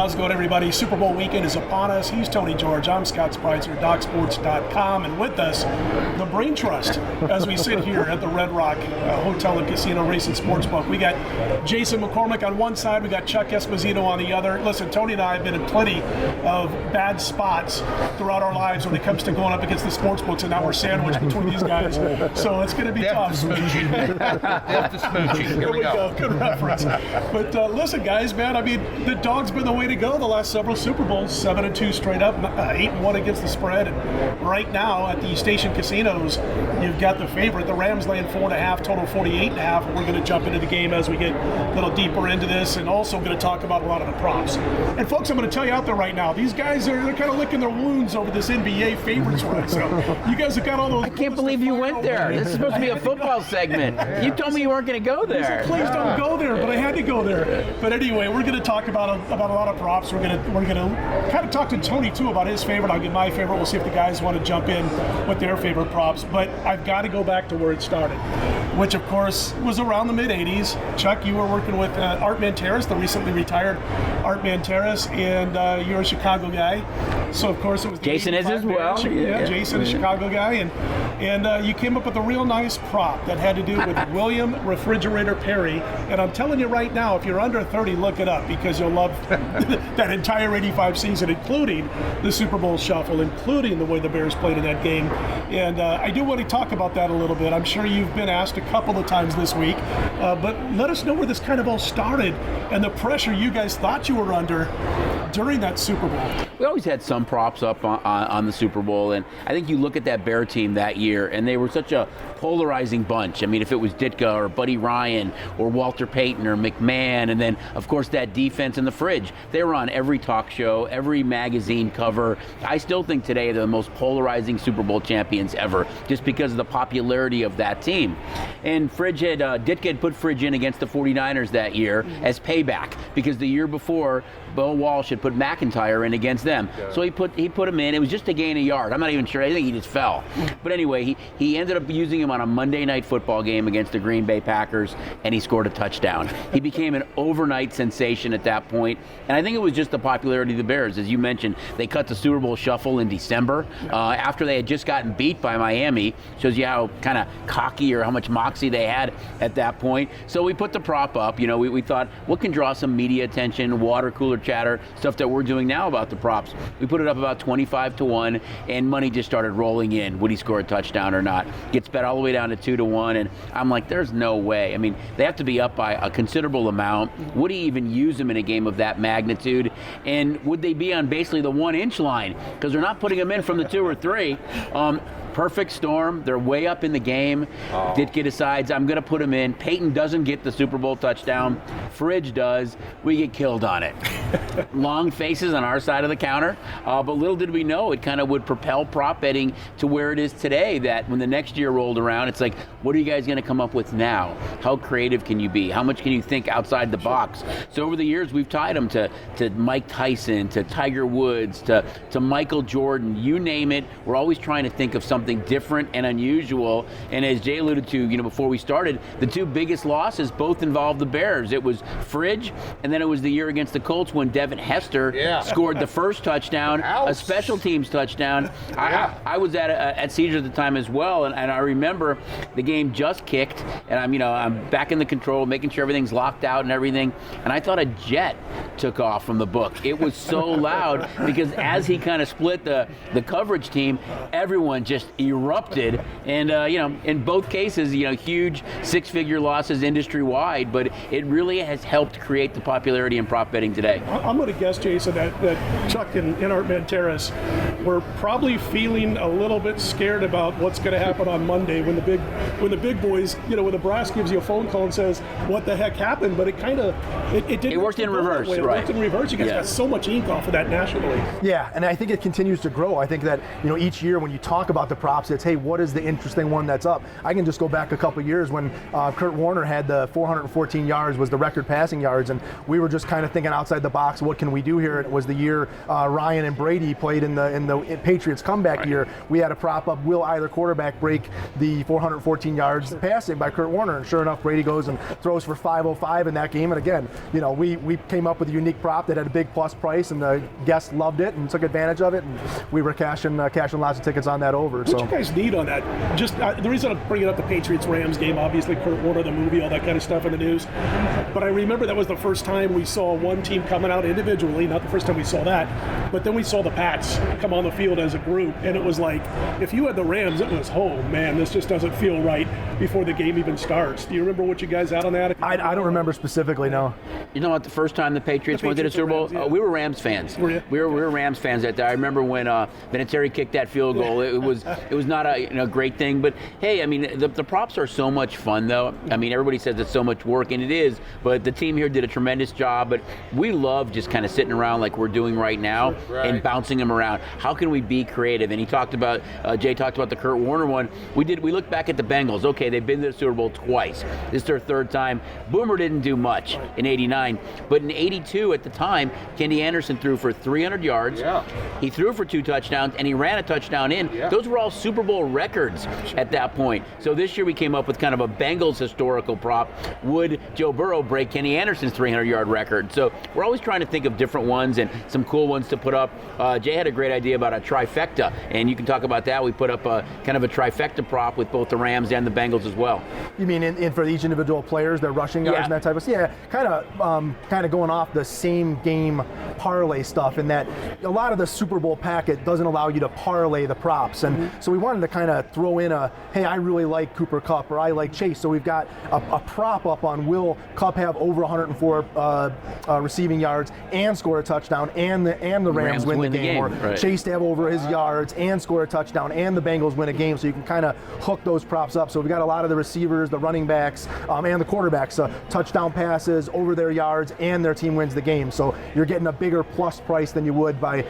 how's it going, everybody? Super Bowl weekend is upon us. He's Tony George. I'm Scott Spreitzer, DocSports.com. And with us, the Brain Trust, as we sit here at the Red Rock Hotel and Casino Racing Sportsbook. We got Jason McCormick on one side. We got Chuck Esposito on the other. Listen, Tony and I have been in plenty of bad spots throughout our lives when it comes to going up against the sportsbooks, and now we're sandwiched between these guys. So it's going to be tough. Death to smooching. Here we go. Good reference. But listen, guys, man, I mean, the dog's been the way to go the last several Super Bowls, 7-2 straight up, 8-1 against the spread. And right now at the station casinos, you've got the favorite, the Rams laying 4.5, total 48.5. And we're going to jump into the game as we get a little deeper into this, and also going to talk about a lot of the props. And folks, I'm going to tell you out there right now, these guys they're kind of licking their wounds over this NBA favorites race. So you guys have got all those. I can't believe you went there. This is supposed to be a football segment. You told me you weren't going to go there. Please don't go there, but I had to go there. But anyway, we're going to talk about a lot of props. We're going to kind of talk to Tony too about his favorite. I'll get my favorite. We'll see if the guys want to jump in with their favorite props. But I've got to go back to where it started, which of course was around the mid '80s. Chuck, you were working with Art Manteris, the recently retired Art Manteris, and you're a Chicago guy. So of course it was Jason is as well. Yeah, Jason, a Chicago guy, and you came up with a real nice prop that had to do with William Refrigerator Perry. And I'm telling you right now, if you're under 30, look it up, because you'll love that entire 85 season, including the Super Bowl shuffle, including the way the Bears played in that game. And I do want to talk about that a little bit. I'm sure you've been asked a couple of times this week, but let us know where this kind of all started and the pressure you guys thought you were under during that Super Bowl. We always had some props up on the Super Bowl, and I think you look at that Bear team that year, and they were such a polarizing bunch. I mean, if it was Ditka or Buddy Ryan or Walter Payton or McMahon, and then, of course, that defense in the fridge, they were on every talk show, every magazine cover. I still think today they're the most polarizing Super Bowl champions ever, just because of the popularity of that team. And Ditka had put Fridge in against the 49ers that year as payback, because the year before, Bill Walsh had put McIntyre in against them. Yeah. So he put him in. It was just to gain a yard. I'm not even sure. I think he just fell. But anyway, he ended up using him on a Monday night football game against the Green Bay Packers, and he scored a touchdown. He became an overnight sensation at that point. And I think it was just the popularity of the Bears. As you mentioned, they cut the Super Bowl shuffle in December after they had just gotten beat by Miami. Shows you how kind of cocky or how much moxie they had at that point. So we put the prop up. You know, we thought, what can draw some media attention, water cooler chatter, stuff that we're doing now about the props. We put it up about 25-1, and money just started rolling in. Would he score a touchdown or not? Gets bet all the way down to 2-1, and I'm like, there's no way. I mean, they have to be up by a considerable amount. Would he even use them in a game of that magnitude? And would they be on basically the 1-inch line? Because they're not putting them in from the 2 or 3. Perfect storm. They're way up in the game. Ditka decides, I'm going to put him in. Peyton doesn't get the Super Bowl touchdown. Fridge does. We get killed on it. Long faces on our side of the counter. But little did we know, it kind of would propel prop betting to where it is today, that when the next year rolled around, it's like, what are you guys going to come up with now? How creative can you be? How much can you think outside the box? So over the years, we've tied them to Mike Tyson, to Tiger Woods, to Michael Jordan. You name it. We're always trying to think of something different and unusual. And as Jay alluded to, before we started, the two biggest losses both involved the Bears. It was Fridge, and then it was the year against the Colts when Devin Hester scored the first touchdown, a special teams touchdown. I was at Caesars at the time as well, and I remember the game just kicked, and I'm back in the control, making sure everything's locked out and everything, and I thought a jet took off from the book. It was so loud, because as he kind of split the coverage team, everyone just erupted, and in both cases, huge six-figure losses industry-wide, but it really has helped create the popularity in prop betting today. I'm going to guess, Jason, that Chuck and Art Manteris were probably feeling a little bit scared about what's going to happen on Monday when the big boys, when the brass gives you a phone call and says, what the heck happened? But it didn't. It worked in reverse, right? It worked in reverse. You guys got so much ink off of that nationally. Yeah, and I think it continues to grow. I think that each year when you talk about the props. It's, hey, what is the interesting one that's up? I can just go back a couple years when Kurt Warner had the 414 yards was the record passing yards, and we were just kind of thinking outside the box. What can we do here? It was the year Ryan and Brady played in the Patriots comeback year. We had a prop up. Will either quarterback break the 414 yards passing by Kurt Warner? And sure enough, Brady goes and throws for 505 in that game. And again, we came up with a unique prop that had a big plus price, and the guests loved it and took advantage of it. And we were cashing lots of tickets on that over. What you guys need on that? Just the reason I'm bringing up the Patriots-Rams game, obviously Kurt Warner, the movie, all that kind of stuff in the news. But I remember that was the first time we saw one team coming out individually. Not the first time we saw that, but then we saw the Pats come on the field as a group, and it was like, if you had the Rams, it was, oh man, this just doesn't feel right before the game even starts. Do you remember what you guys had on that? I don't remember specifically, no. You know what? The first time the Patriots went to the Super Bowl, Rams, yeah. We were Rams fans. Were you? We were Rams fans that day. I remember when Vinatieri kicked that field goal. It was not a great thing, but hey, I mean, the props are so much fun, though. I mean, everybody says it's so much work, and it is. But the team here did a tremendous job. But we love just kind of sitting around like we're doing right now and bouncing them around. How can we be creative? And he talked about Jay talked about the Kurt Warner one. We looked back at the Bengals. Okay, they've been to the Super Bowl twice. This is their third time. Boomer didn't do much in '89, but in '82 at the time, Kenny Anderson threw for 300 yards. Yeah. He threw for 2 touchdowns, and he ran a touchdown in. Yeah. Those were all Super Bowl records at that point. So this year we came up with kind of a Bengals historical prop. Would Joe Burrow break Kenny Anderson's 300-yard record? So we're always trying to think of different ones and some cool ones to put up. Jay had a great idea about a trifecta, and you can talk about that. We put up a kind of a trifecta prop with both the Rams and the Bengals as well. You mean in for each individual players, their rushing yards and that type of stuff? Yeah, kind of going off the same game parlay stuff, in that a lot of the Super Bowl packet doesn't allow you to parlay the props, and so we wanted to kind of throw in hey, I really like Cooper Kupp, or I like Chase, so we've got a prop up on will Kupp have over 104 receiving yards and score a touchdown, and the Rams win the game. Or Chase to have over his yards and score a touchdown, and the Bengals win a game. So you can kind of hook those props up. So we've got a lot of the receivers, the running backs, and the quarterbacks, touchdown passes, over their yards, and their team wins the game. So you're getting a bigger plus price than you would by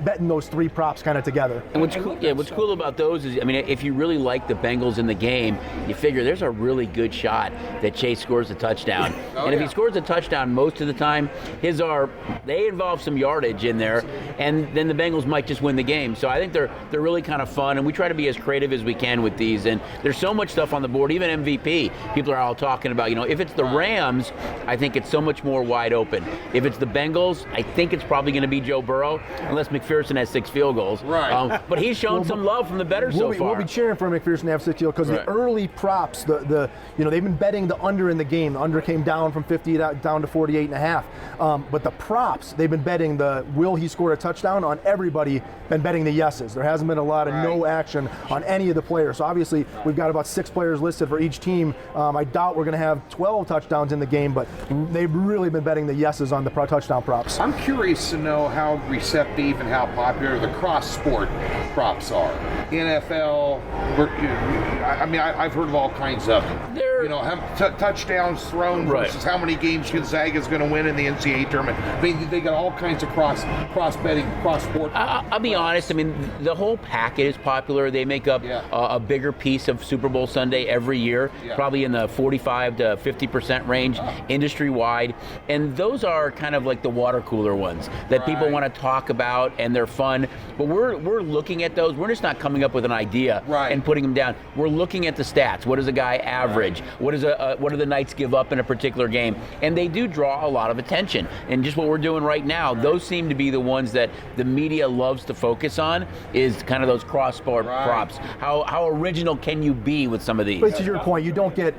betting those 3 props kind of together. And what's cool about those is, I mean, if you really like the Bengals in the game, you figure there's a really good shot that Chase scores a touchdown. If he scores a touchdown most of the time, they involve some yardage in there, and then the Bengals might just win the game. So I think they're really kind of fun, and we try to be as creative as we can with these. And there's so much stuff on the board, even MVP. People are all talking about, if it's the Rams, I think it's so much more wide open. If it's the Bengals, I think it's probably going to be Joe Burrow, unless McPherson has 6 field goals. Right. But he's shown some love from the bettors so far. We'll be cheering for McPherson to have 6 field goals, because the early props, they've been betting the under in the game. The under came down from 50 down to 48.5. But the props, they've been betting the will he score a touchdown on everybody, been betting the yeses. There hasn't been a lot of no action on any of the players. So obviously we've got about 6 players listed for each team. I doubt we're going to have 12 touchdowns in the game, but they've really been betting the yeses on the touchdown props. I'm curious to know how receptive and how popular the cross-sport props are. NFL, I've heard of all kinds of them. Touchdowns thrown versus how many games Gonzaga is going to win in the NCAA tournament. They got all kinds of cross-betting, cross-sport. I'll be honest. I mean, the whole packet is popular. They make up a bigger piece of Super Bowl Sunday every year, probably in the 45 to 50% range, industry-wide. And those are kind of like the water cooler ones that people want to talk about, and they're fun. But we're looking at those. We're just not coming up with an idea and putting them down. We're looking at the stats. What does a guy average? What do the Knights give up in a particular game? And they do draw a lot of attention. And just what we're doing right now, those seem to be the ones that the media loves to focus on, is kind of those cross-sport props. How original can you be with some of these? But to your point, you don't get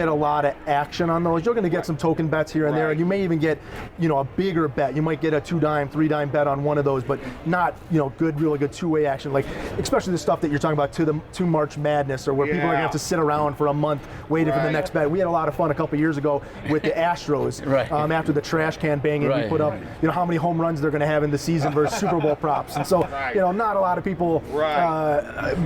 a lot of action on those. You're going to get some token bets here and there, and you may even get, a bigger bet. You might get a 2-dime, 3-dime bet on one of those, but not, really good two-way action. Like, especially the stuff that you're talking about to March Madness, or where people are going to have to sit around for a month waiting for the next bet. We had a lot of fun a couple years ago with the Astros after the trash can banging. We put up, how many home runs they're going to have in the season versus Super Bowl props, and so not a lot of people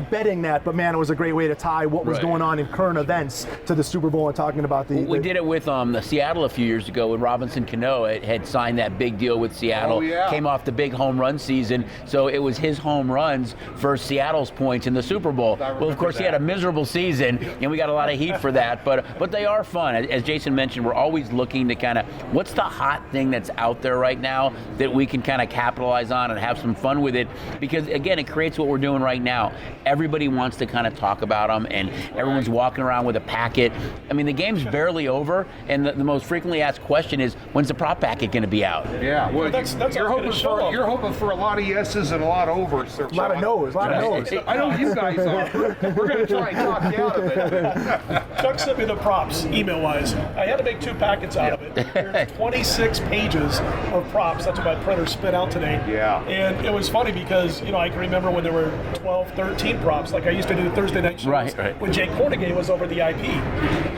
betting that. But man, it was a great way to tie what was going on in current events to the the Super Bowl and talking about We did it with the Seattle a few years ago when Robinson Cano had signed that big deal with Seattle. Oh, yeah. Came off the big home run season, so it was his home runs for Seattle's points in the Super Bowl. Well, of course, he had a miserable season, and we got a lot of heat for that. But they are fun. As Jason mentioned, we're always looking to kind of what's the hot thing that's out there right now that we can kind of capitalize on and have some fun with it. Because again, it creates what we're doing right now. Everybody wants to kind of talk about them, and everyone's walking around with a packet. I mean, the game's barely over, and the most frequently asked question is, when's the prop packet going to be out? Yeah, well, that's you're hoping for a lot of yeses and a lot of overs. a lot of no's. I know you guys are. We're going to try and talk you out of it. Chuck sent me the props, email-wise. I had to make 2 packets out of it. There's 26 pages of props. That's what my printer spit out today. Yeah. And it was funny because, I can remember when there were 12, 13 props, like I used to do Thursday night shows Right. when Jake Cornegay was over the IP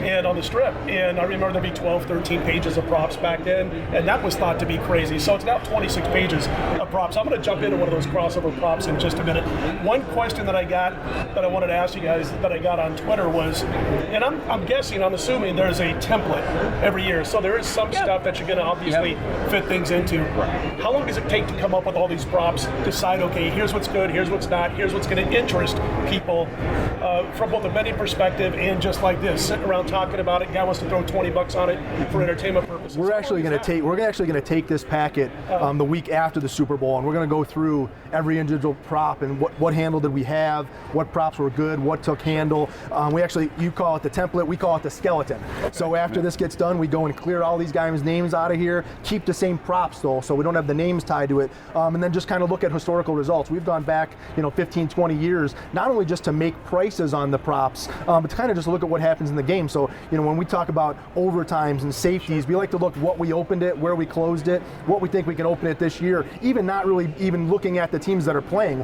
and on the strip. And I remember there'd be 12, 13 pages of props back then, and that was thought to be crazy. So it's now 26 pages of props. I'm going to jump into one of those crossover props in just a minute. One question that I got that I wanted to ask you guys that I got on Twitter was, and I'm assuming there's a template every year, so there is some stuff that you're going to obviously fit things into. Right. How long does it take to come up with all these props, decide, okay, here's what's good, here's what's not, here's what's going to interest people from both a betting perspective and just like this, sitting around talking about it, guy wants to throw $20 on it for entertainment purposes. We're actually going to take this packet the week after the Super Bowl, and we're going to go through every individual prop and what handle did we have, what props were good, what took handle. You call it the template, we call it the skeleton. So after this gets done, we go and clear all these guys' names out of here, keep the same props though, so we don't have the names tied to it, and then just kind of look at historical results. We've gone back, 15, 20 years, not only just to make prices on the props, but to kind of just look at what happens in the game. So, when we talk about overtimes and safeties, we like to look what we opened it, where we closed it, what we think we can open it this year, even not really even looking at the teams that are playing.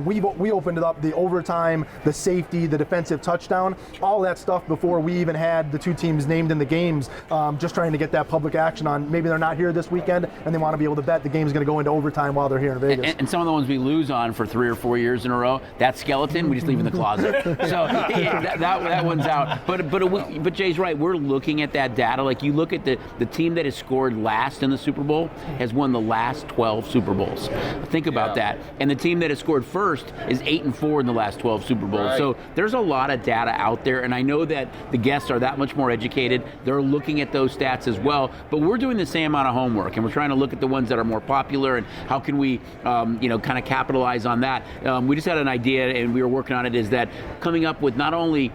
We opened it up, the overtime, the safety, the defensive touchdown, all that stuff before we even had the 2 teams named in the games, just trying to get that public action on. Maybe they're not here this weekend and they want to be able to bet the game's going to go into overtime while they're here in Vegas. And some of the ones we lose on for 3 or 4 years in a row, that skeleton, we just leave in the closet. So that one's out. But Jay's right. We're looking at that data. Like you look at the team that has scored last in the Super Bowl has won the last 12 Super Bowls. Think about that. And the team that has scored first is 8-4 in the last 12 Super Bowls. Right. So there's a lot of data out there, and I know that the guests are that much more educated. They're looking at those stats as well. But we're doing the same amount of homework, and we're trying to look at the ones that are more popular and how can we, kind of capitalize on that. We just had an idea, and we were working on it. Is that coming up with not only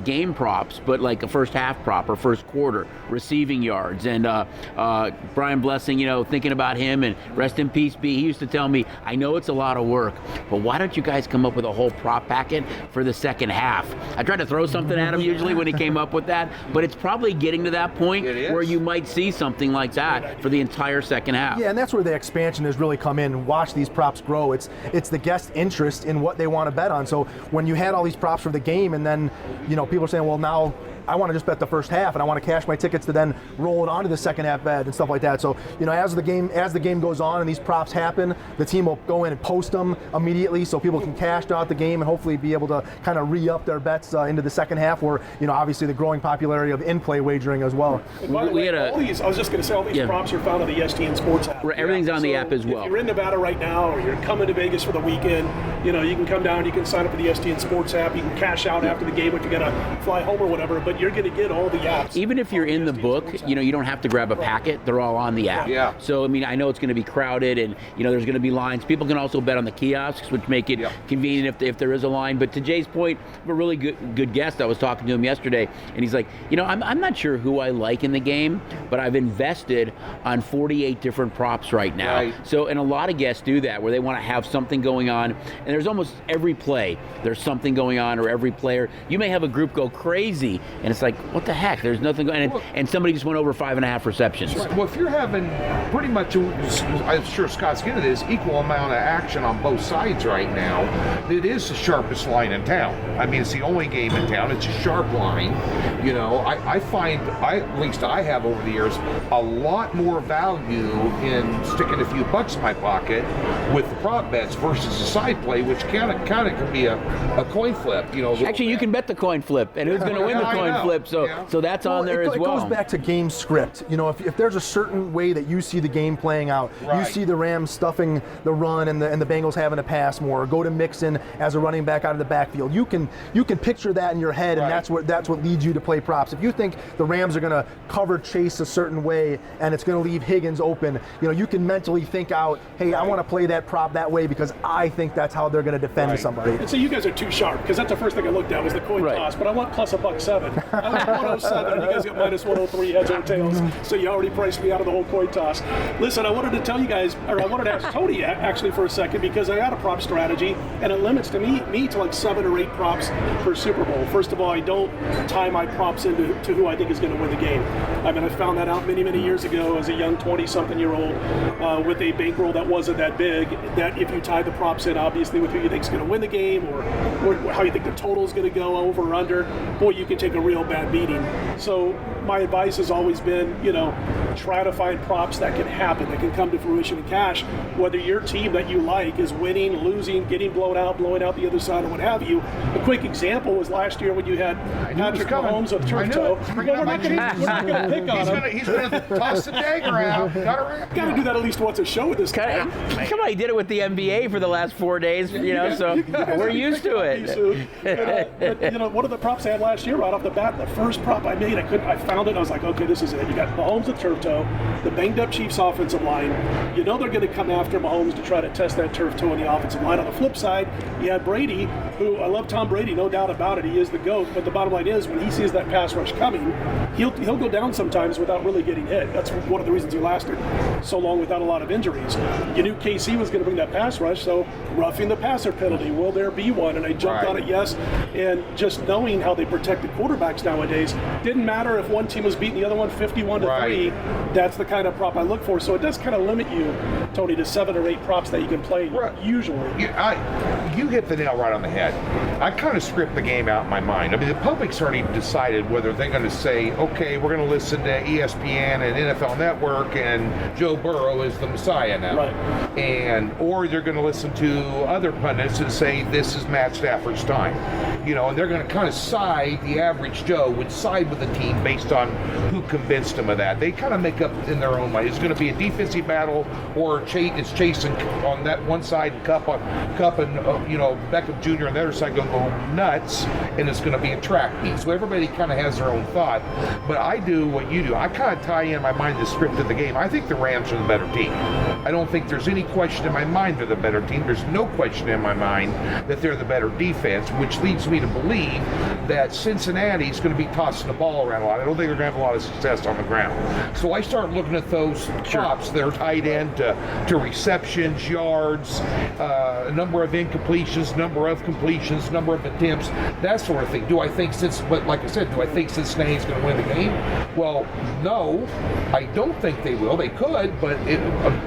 game props, but like a first half prop or first quarter receiving yards. And Brian Blessing, thinking about him, and rest in peace, B. He used to tell me, I know it's a lot of work, but why don't you guys come up with a whole prop packet for the second half? I tried to throw something at him usually when he came up with that, but it's probably getting to that point where you might see something like that for the entire second half. Yeah, and that's where the expansion has really come in. Watch these props grow. It's the guest interest in what they want to bet on. So when you had all these props for the game, and then people are saying, well, now I want to just bet the first half, and I want to cash my tickets to then roll it onto the second half bet and stuff like that. So as the game goes on and these props happen, the team will go in and post them immediately so people can cash out the game and hopefully be able to kind of re-up their bets into the second half, or obviously the growing popularity of in-play wagering as well. By the way, I was just going to say, all these props are found on the ESPN Sports app. Everything's on the app as well. If you're in Nevada right now, or you're coming to Vegas for the weekend, you can come down, you can sign up for the ESPN Sports app, you can cash out after the game if you got to fly home or whatever, but you're going to get all the apps. Even if you're in the book, you don't have to grab a packet. They're all on the app. Yeah. So, I know it's going to be crowded, and, there's going to be lines. People can also bet on the kiosks, which make it convenient if there is a line. But to Jay's point, a really good guest. I was talking to him yesterday, and he's like, I'm not sure who I like in the game, but I've invested on 48 different props right now. Right. So, and a lot of guests do that, where they want to have something going on, and there's almost every play, there's something going on, or every player. You may have a group go crazy, and it's like, what the heck? There's nothing going on. And somebody just went over 5.5 receptions. Well, if you're having pretty much, I'm sure Scott's getting this, equal amount of action on both sides right now, it is the sharpest line in town. It's the only game in town. It's a sharp line. I find, at least I have over the years, a lot more value in sticking a few bucks in my pocket with the prop bets versus the side play, which kind of can be a coin flip. Actually, you can bet the coin flip, and who's going to win the coin flip. So that's on there as well. It goes back to game script. If there's a certain way that you see the game playing out, you see the Rams stuffing the run and the Bengals having to pass more, or go to Mixon as a running back out of the backfield. You can picture that in your head, and that's what leads you to play props. If you think the Rams are going to cover Chase a certain way and it's going to leave Higgins open, you can mentally think out, hey, I want to play that prop that way because I think that's how they're going to defend somebody. And so you guys are too sharp, because that's the first thing I looked at was the coin toss, but I want plus $1.07. I was 107, and you guys got minus 103 heads or tails, so you already priced me out of the whole coin toss. Listen, I wanted to tell you guys, or I wanted to ask Tony actually for a second, because I got a prop strategy, and it limits me to like 7 or 8 props per Super Bowl. First of all, I don't tie my props into who I think is going to win the game. I mean, I found that out many, many years ago as a young 20-something-year-old with a bankroll that wasn't that big, that if you tie the props in, obviously, with who you think is going to win the game, or how you think the total is going to go over or under, boy, you can take a real bad beating. So my advice has always been, try to find props that can happen, that can come to fruition in cash, whether your team that you like is winning, losing, getting blowing out the other side, or what have you. A quick example was last year when you had Patrick Mahomes of turf toe. Well, we're not going to pick on him. He's going to toss the dagger out. Got to do that at least once a show with this guy. Come on, he did it with the NBA for the last 4 days, so we're used to it. One of the props I had last year right off the bat, the first prop I made, I found it, I was like, okay, this is it. You got Mahomes with turf toe, the banged up Chiefs offensive line. They're going to come after Mahomes to try to test that turf toe in the offensive line. On the flip side, you had Brady, who, I love Tom Brady, no doubt about it, he is the GOAT, but the bottom line is, when he sees that pass rush coming, he'll go down sometimes without really getting hit. That's one of the reasons he lasted so long without a lot of injuries. You knew KC was going to bring that pass rush, so roughing the passer penalty, will there be one? And I jumped on it, yes, and just knowing how they protect the quarterbacks nowadays, didn't matter if one team was beating the other one 51-3, that's the kind of prop I look for. So it does kind of limit you, Tony, to 7 or 8 props that you can play usually. You hit the nail right on the head. I kind of script the game out in my mind. I mean, the public's already decided whether they're going to say, okay, we're going to listen to ESPN and NFL Network, and Joe Burrow is the Messiah now. Or they're going to listen to other pundits and say, this is Matt Stafford's time. And they're going to kind of side, the average Joe would side with the team based on who convinced them of that. They kind of make up in their own mind. It's going to be a defensive battle, or it's chasing on that one side, and Cup and Beckham Jr. on the other side going to go nuts, and it's going to be a track meet. So everybody kind of has their own thought. But I do what you do. I kind of tie in my mind the script of the game. I think the Rams are the better team. I don't think there's any question in my mind they're the better team. There's no question in my mind that they're the better defense, which leads me to believe that Cincinnati's going to be tossing the ball around a lot. I don't think they're going to have a lot of success on the ground. So I start looking at those props that are tied in to receptions, yards, number of incompletions, number of completions, number of attempts, that sort of thing. But like I said, do I think Cincinnati's going to win the game? Well, no, I don't think they will. They could, but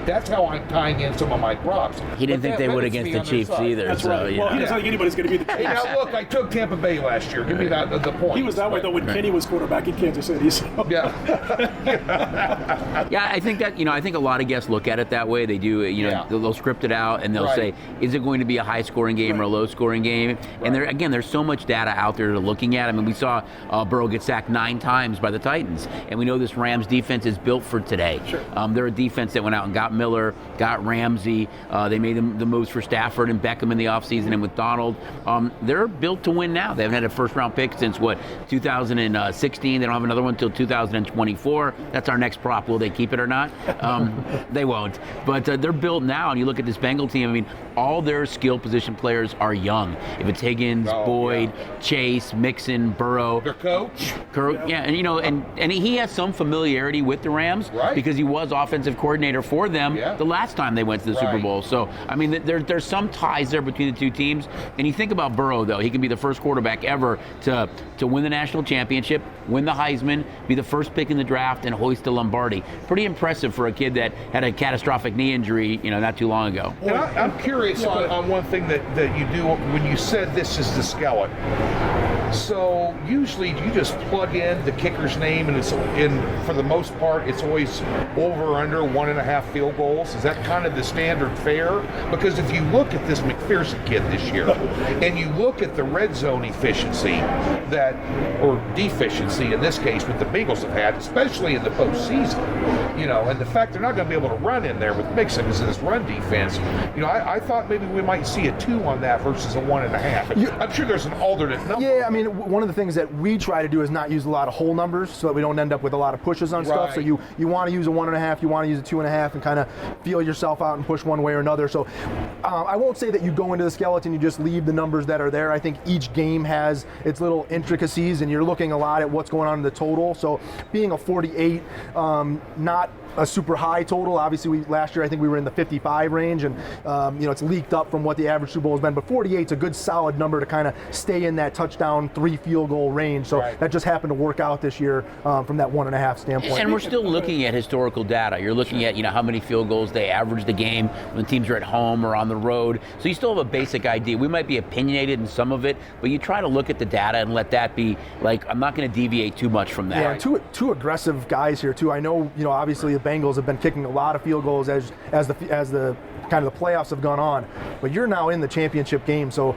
that's how I'm tying in some of my props. He didn't think they would against the Chiefs either. That's right. Well, he doesn't think anybody's going to be the Chiefs. Hey, now look, I took Tampa Bay last year. Give me the point. He was that way though when Kenny was quarterback in Kansas City. So. Yeah. I think that I think a lot of guests look at it that way. They do. They'll script it out and they'll say, is it going to be a high-scoring game or a low-scoring game? And there's so much data out there looking at. I mean, we saw Burrow get sacked 9 times by the Titans, and we know this Rams defense is built for today. They're a defense that went out and got Miller, got Ramsey. They made the moves for Stafford and Beckham in the offseason, and with Donald, they're built to win now. They haven't had a first-round pick since 2016. They don't have another one until 2024. That's our next prop. Will they keep it or not? They won't. But they're built now, and you look at this Bengal team. I mean, all their skill position players are young. If it's Higgins, Boyd, Chase, Mixon, Burrow, their coach, and he has some familiarity with the Rams because he was offensive coordinator for them the last time they went to the Super Bowl. So I mean, there's some ties there between the two teams. And you think about Burrow, though, he can be the first quarterback ever to win the national championship, win the Heisman, be the first pick in the draft, and hoist a Lombardi. Pretty impressive for a kid that had a catastrophic knee injury, not too long ago. And I'm curious on one thing that you do when you said this is the skeleton. So usually you just plug in the kicker's name, and for the most part, it's always over or under 1.5 field goals. Is that kind of the standard fare? Because if you look at this McPherson kid this year, and you look at the red zone efficiency or deficiency in this case, what the Bengals have had, especially in the postseason, and the fact they're not going to be able to run in there with Mixon because of this run defense, I thought maybe we might see a 2 on that versus a 1.5. I'm sure there's an alternate number. Yeah, I mean, one of the things that we try to do is not use a lot of whole numbers so that we don't end up with a lot of pushes on stuff. So you want to use a 1.5, you want to use a 2.5, and kind of feel yourself out and push one way or another. So I won't say that you go into the skeleton, you just leave the numbers that are there. I think each game has its little intricacies, and you're looking a lot at what's going on in the total. So being a 48, not a super high total. Obviously, last year I think we were in the 55 range, and it's leaked up from what the average Super Bowl has been. But 48 is a good solid number to kind of stay in that touchdown, 3 field goal range. So that just happened to work out this year from that 1.5 standpoint. And we're still looking at historical data. You're looking at how many field goals they average the game when teams are at home or on the road. So you still have a basic idea. We might be opinionated in some of it, but you try to look at the data and let that be I'm not going to deviate too much from that. Yeah, two aggressive guys here too. I know obviously the Bengals have been kicking a lot of field goals as the kind of the playoffs have gone on, but you're now in the championship game, so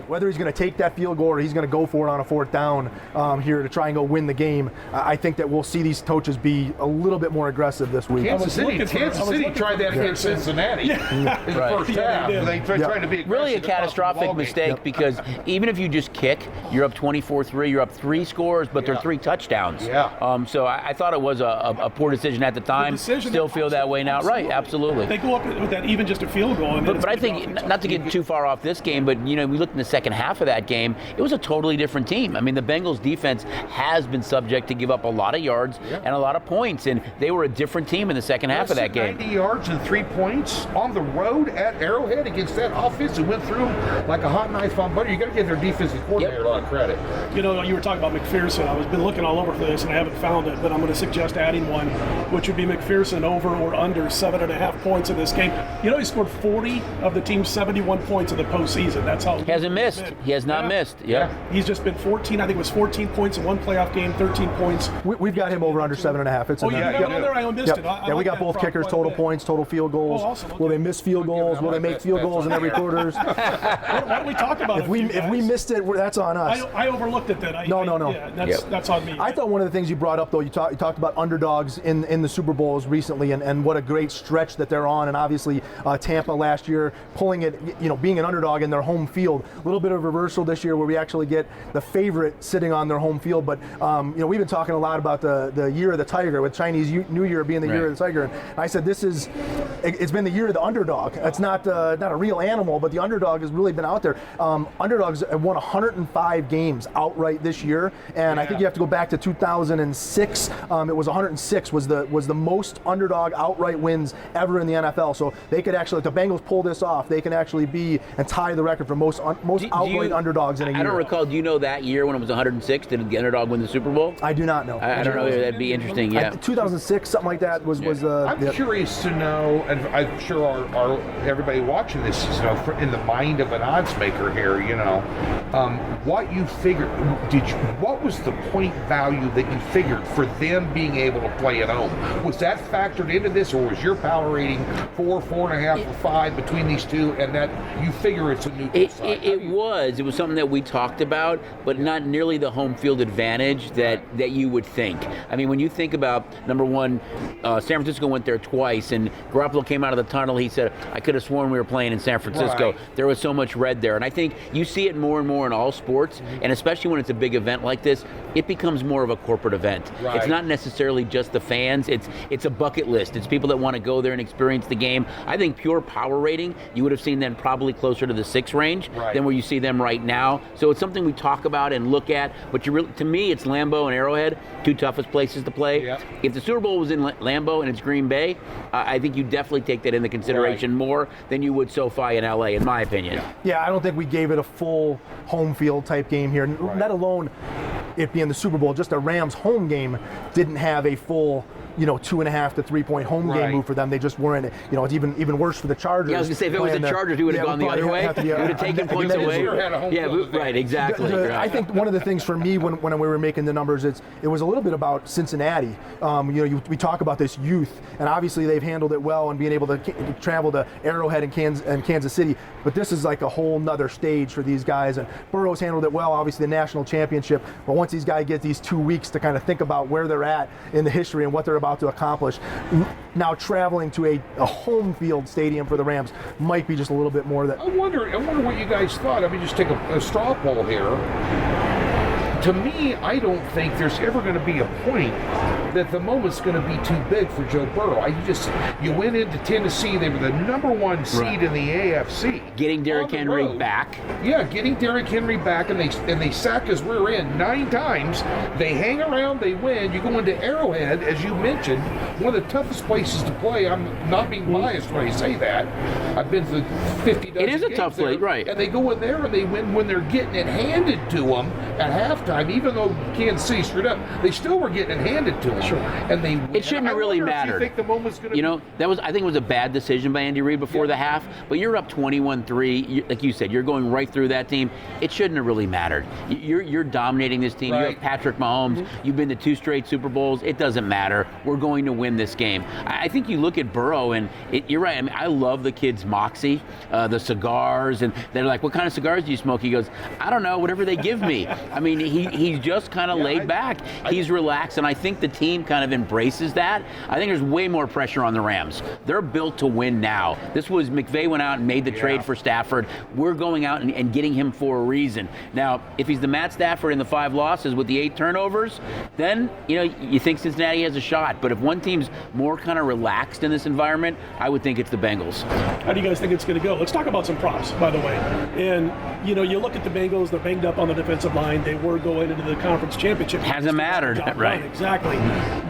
whether he's going to take that field goal or he's going to go for it on a 4th down here to try and go win the game, I think that we'll see these coaches be a little bit more aggressive this week. Kansas City tried that against Cincinnati in the first half. They tried to be aggressive. Really a catastrophic mistake because even if you just kick, you're up 24-3, you're up 3 scores, but they're 3 touchdowns. So I thought it was a poor decision at the time. Still feel that way now. Right, absolutely. They go up with that even just a field goal. But I think, not to get too far off this game, but we looked in the second half of that game, it was a totally different team. I mean, the Bengals defense has been subject to give up a lot of yards and a lot of points, and they were a different team in the second half of that game. 90 yards and 3 points on the road at Arrowhead against that offense who went through like a hot knife on butter. You got to give their defensive coordinator a lot of credit. You were talking about McPherson. I've been looking all over for this and I haven't found it, but I'm going to suggest adding one, which would be McPherson over or under 7.5 points in this game. He scored 40 of the team's 71 points in the postseason. That's how he hasn't missed. He has not missed. He's just been 14. I think it was 14 points in one playoff game, 13 points. We've got him over under 7.5. It's you got it on there? I missed it. Yeah, we got both kickers, total points, total field goals. Awesome. Okay. Will they miss field goals? Will they make field goals in every quarters? Why don't we talk about if we missed it, that's on us. I overlooked it then. No. Yeah, that's on me. I thought one of the things you brought up though, you talked about underdogs in the Super Bowls recently, and what a great stretch that they're on, and obviously Tampa last year pulling it, being an underdog in their home field. A little bit of reversal this year where we actually get the favorite sitting on their home field. But we've been talking a lot about the year of the Tiger, with Chinese New Year being the year of the Tiger. And I said it's been the year of the underdog. It's not a real animal, but the underdog has really been out there. Underdogs have won 105 games outright this year, and I think you have to go back to 2006. It was 106 was the most underdog outright wins ever in the NFL. So they could actually, if the Bengals pull this off, they can actually be and tie the record for most outright underdogs in a year. I don't recall. Do you know that year when it was 106? Did the underdog win the Super Bowl? I do not know. I don't know. That'd be interesting. Yeah. 2006, something like that was. I'm curious to know, and I'm sure our everybody watching this is in the mind of an odds maker here. What you figured? What was the point value that you figured for them being able to play at home? Was that factored into this, or was your power rating 4, 4.5, or 5 between these two, and that you figure it's a neutral side? It was something that we talked about, but not nearly the home field advantage that you would think. I mean, when you think about, number one, San Francisco went there twice, and Garoppolo came out of the tunnel. He said, I could have sworn we were playing in San Francisco. Right. There was so much red there. And I think you see it more and more in all sports, and especially when it's a big event like this, it becomes more of a corporate event. Right. It's not necessarily just the fans. It's a bucket list. It's people that want to go there and experience the game. I think pure power rating, you would have seen them probably closer to the 6 range than where you see them right now. So it's something we talk about and look at, but to me, it's Lambeau and Arrowhead, 2 toughest places to play. Yep. If the Super Bowl was in Lambeau and it's Green Bay, I think you definitely take that into consideration more than you would SoFi in LA, in my opinion. Yeah, I don't think we gave it a full home field type game here, let alone it being the Super Bowl. Just a Rams home game didn't have a full 2.5 to 3 point home game move for them. They just weren't. It's even worse worse for the Chargers. Yeah, I was going to say, if it was the Chargers, we would have gone the other way. We would have taken points away. Right, exactly. I think one of the things for me when we were making the numbers, it was a little bit about Cincinnati. We talk about this youth, and obviously they've handled it well and being able to travel to Arrowhead and Kansas City, but this is like a whole nother stage for these guys, and Burrow's handled it well, obviously the national championship, but once these guys get these 2 weeks to kind of think about where they're at in the history and what they're about to accomplish, now traveling to a home field stadium for the Rams might be just a little bit more that. I wonder what you guys thought. I mean, just take a straw poll here. To me, I don't think there's ever going to be a point that the moment's going to be too big for Joe Burrow. You went into Tennessee, they were the number one seed in the AFC. Getting Derrick Henry back. Yeah, getting Derrick Henry back, and they sack his rear end 9 times. They hang around, they win. You go into Arrowhead, as you mentioned, one of the toughest places to play. I'm not being biased when I say that. I've been to 50 dozen It is a tough place, right? And they go in there and they win when they're getting it handed to them at halftime. Even though Kansas City screwed up, they still were getting it handed to them. Sure. And they win. It shouldn't have really mattered. You think the moment's going to I think it was a bad decision by Andy Reid before the half, but you're up 21-3. Like you said, you're going right through that team. It shouldn't have really mattered. You're dominating this team. Right. You have Patrick Mahomes. You've been to 2 straight Super Bowls. It doesn't matter. We're going to win this game. I think you look at Burrow, and you're right. I mean, I love the kid's moxie, the cigars, and they're like, "What kind of cigars do you smoke?" He goes, "I don't know, whatever they give me." I mean, he's just kind of laid back. He's relaxed, and I think the team kind of embraces that. I think there's way more pressure on the Rams. They're built to win now. This was McVay went out and made the trade for Stafford. We're going out and getting him for a reason. Now, if he's the Matt Stafford in the 5 losses with the 8 turnovers, then you think Cincinnati has a shot. But if one team's more kind of relaxed in this environment, I would think it's the Bengals. How do you guys think it's going to go? Let's talk about some props, by the way. And you look at the Bengals; they're banged up on the defensive line. They were going into the conference championship. Hasn't mattered, right? Exactly.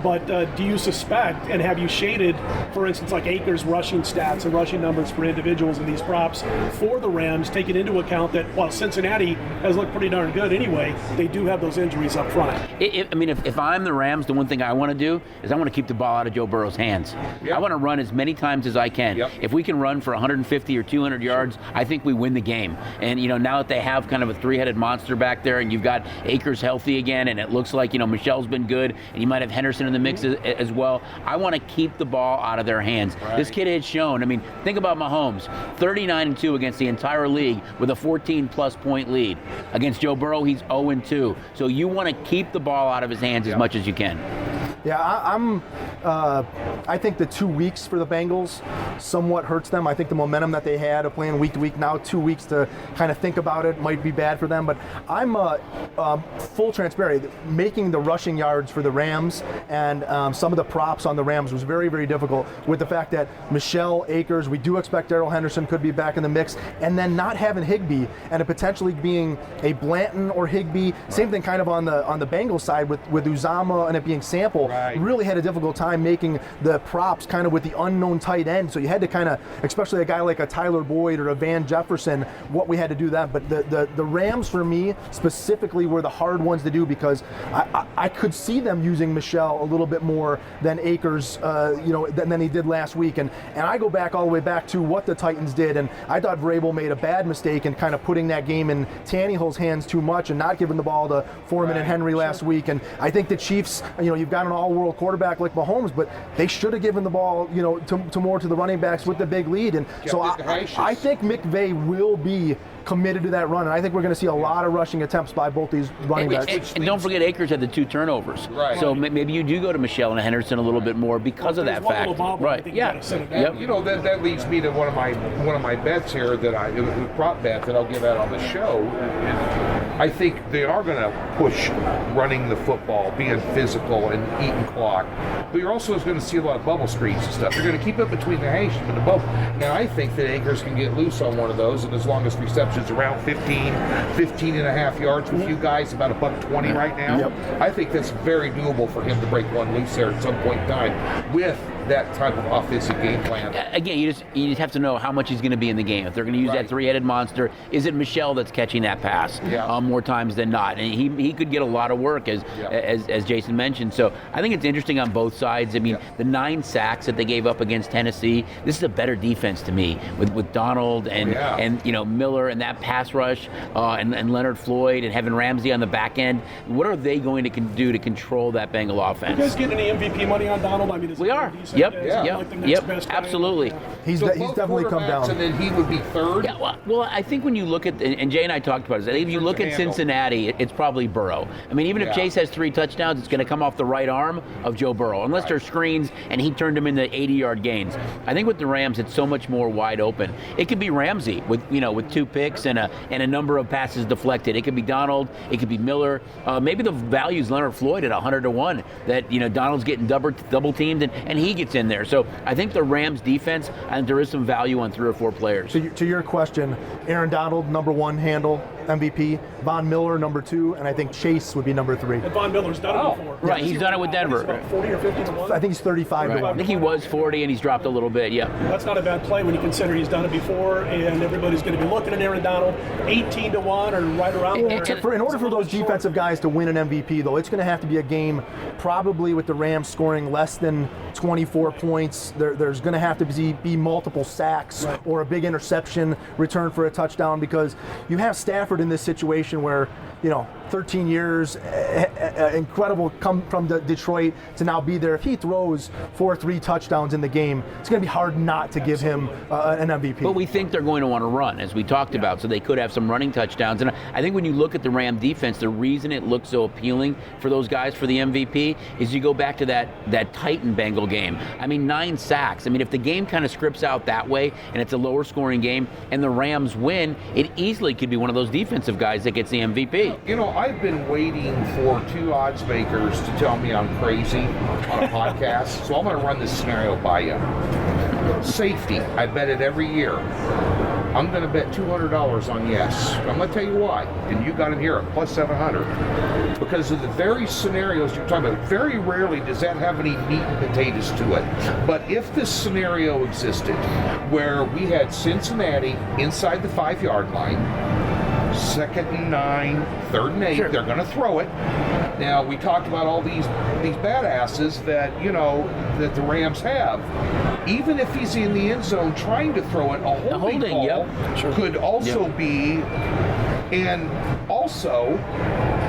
But do you suspect, and have you shaded, for instance, like Akers' rushing stats and rushing numbers for individuals in these props for the Rams, taking into account that while Cincinnati has looked pretty darn good anyway, they do have those injuries up front? If I'm the Rams, the one thing I want to do is I want to keep the ball out of Joe Burrow's hands. Yep. I want to run as many times as I can. Yep. If we can run for 150 or 200 yards, I think we win the game. And now that they have kind of a 3-headed monster back there, and you've got Akers healthy again, and it looks like Michelle's been good, and you might have Henderson in the mix as well. I want to keep the ball out of their hands. Right. This kid has shown. I mean, think about Mahomes, 39-2 against the entire league with a 14-plus point lead. Against Joe Burrow, he's 0-2. So you want to keep the ball out of his hands as much as you can. Yeah, I think the 2 weeks for the Bengals somewhat hurts them. I think the momentum that they had of playing week to week, now 2 weeks to kind of think about it might be bad for them. But I'm full transparent. Making the rushing yards for the Rams and some of the props on the Rams was very, very difficult with the fact that Michelle, Akers, we do expect Darrell Henderson could be back in the mix, and then not having Higbee and it potentially being a Blanton or Higbee. Same thing kind of on the Bengals side with Uzama and it being Sample. Right. Really had a difficult time making the props kind of with the unknown tight end. So you had to kind of, especially a guy like a Tyler Boyd or a Van Jefferson, what we had to do that. But the Rams for me specifically were the hard ones to do because I could see them using Michelle a little bit more than Akers, than he did last week. And I go back all the way back to what the Titans did. And I thought Vrabel made a bad mistake in kind of putting that game in Tannehill's hands too much and not giving the ball to Foreman and Henry last week. And I think the Chiefs, you've got an all-world quarterback like Mahomes, but they should have given the ball, to more to the running backs with the big lead. And so I think McVay will be committed to that run, and I think we're going to see a lot of rushing attempts by both these running backs. And don't forget, Akers had the 2 turnovers. Right. So maybe you do go to Michelle and Henderson a little bit more because of that fact. Right. Yeah. Yep. That leads me to one of my bets here the prop bet that I'll give out on the show. I think they are going to push running the football, being physical and eating clock. But you're also going to see a lot of bubble screens and stuff. You're going to keep it between the hash and the bubble. Now, I think that Akers can get loose on one of those, and as long as receptions around 15 and a half yards with you guys, about $120 right now. Yep. I think that's very doable for him to break one loose there at some point in time with that type of offensive game plan. Again, you just have to know how much he's going to be in the game. If they're going to use that three-headed monster, is it Michel that's catching that pass more times than not? And he could get a lot of work, as Jason mentioned. So I think it's interesting on both sides. I mean, the 9 sacks that they gave up against Tennessee, this is a better defense to me with Donald and Miller and that pass rush and Leonard Floyd and having Ramsey on the back end. What are they going to do to control that Bengal offense? You guys getting any MVP money on Donald? I mean, we are. Absolutely. He's definitely come down. And then he would be third. Yeah, well, I think when you look at, and Jay and I talked about this, I think if you look at Cincinnati, it's probably Burrow. I mean, even if Chase has 3 touchdowns, it's going to come off the right arm of Joe Burrow, unless there's screens and he turned them into 80-yard gains. I think with the Rams, it's so much more wide open. It could be Ramsey with 2 picks and a number of passes deflected. It could be Donald. It could be Miller. Maybe the value's Leonard Floyd at 100-1. That Donald's getting double teamed and he gets in there. So I think the Rams defense, and there is some value on 3 or 4 players. To your question, Aaron Donald, number 1 handle MVP, Von Miller, number 2, and I think Chase would be number 3. And Von Miller's done it before. Right, he's done it with Denver. About 40 or 50 to 1. I think he's 35 to 1. I think he was 40 and he's dropped a little bit, That's not a bad play when you consider he's done it before, and everybody's going to be looking at Aaron Donald 18 to 1 or right around there. In order for those defensive guys to win an MVP, though, it's going to have to be a game probably with the Rams scoring less than 24 points. There's going to have to be multiple sacks or a big interception return for a touchdown, because you have Stafford in this situation where 13 years, incredible, come from Detroit to now be there. If he throws 3 touchdowns in the game, it's going to be hard not to give him an MVP. But we think they're going to want to run, as we talked about, so they could have some running touchdowns. And I think when you look at the Ram defense, the reason it looks so appealing for those guys for the MVP is you go back to that Titan Bengal game. I mean, 9 sacks. I mean, if the game kind of scripts out that way and it's a lower scoring game and the Rams win, it easily could be one of those defensive guys that gets the MVP. I've been waiting for 2 odds makers to tell me I'm crazy on a podcast, so I'm going to run this scenario by you. Safety, I bet it every year. I'm going to bet $200 on yes. I'm going to tell you why. And you got him here at plus 700. Because of the very scenarios you're talking about, very rarely does that have any meat and potatoes to it. But if this scenario existed where we had Cincinnati inside the 5-yard line, 2nd and 9, 3rd and 8, they're going to throw it. Now, we talked about all these badasses that, that the Rams have. Even if he's in the end zone trying to throw it, a holding call could also be, and also,